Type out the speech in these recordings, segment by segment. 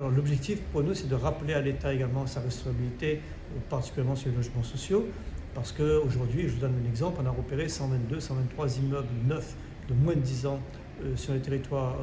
Alors, l'objectif pour nous, c'est de rappeler à l'État également sa responsabilité, particulièrement sur les logements sociaux, parce qu'aujourd'hui, je vous donne un exemple, on a repéré 122, 123 immeubles neufs de moins de 10 ans sur le territoire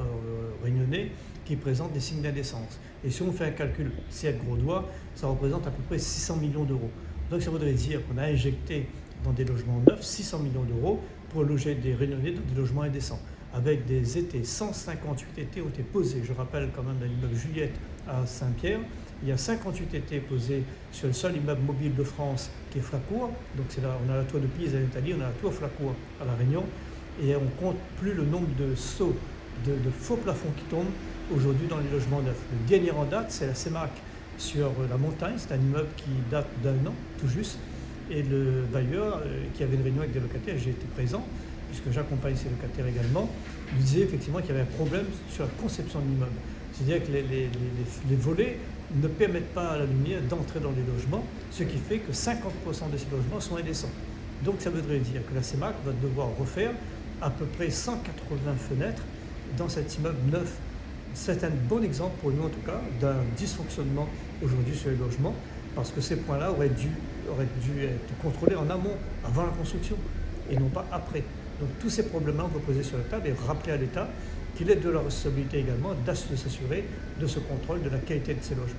réunionnais qui présentent des signes d'indécence. Et si on fait un calcul, c'est avec gros doigts, ça représente à peu près 600 millions d'euros. Donc ça voudrait dire qu'on a injecté dans des logements neufs 600 millions d'euros pour loger des réunionnais dans des logements indécents. Avec des étés, 158 étés ont été posés. Je rappelle quand même dans l'immeuble Juliette à Saint-Pierre, il y a 58 étés posés sur le seul immeuble mobile de France qui est Flacourt. Donc on a la tour de Pise en Italie, on a la tour Flacourt à La Réunion. Et on compte plus le nombre de sauts, de faux plafonds qui tombent aujourd'hui dans les logements neufs. Le dernier en date, c'est la CEMAC sur la montagne. C'est un immeuble qui date d'1 an, tout juste. Et le bailleur, qui avait une réunion avec des locataires, j'ai été présent, puisque j'accompagne ces locataires également, nous disait effectivement qu'il y avait un problème sur la conception de l'immeuble. C'est-à-dire que les volets ne permettent pas à la lumière d'entrer dans les logements, ce qui fait que 50% de ces logements sont indécents. Donc ça voudrait dire que la CEMAC va devoir refaire à peu près 180 fenêtres dans cet immeuble neuf. C'est un bon exemple pour nous en tout cas d'un dysfonctionnement aujourd'hui sur les logements, parce que ces points-là auraient dû être contrôlés en amont, avant la construction, et non pas après. Donc tous ces problèmes-là, on peut poser sur la table et rappeler à l'État qu'il est de la responsabilité également de s'assurer de ce contrôle de la qualité de ces logements.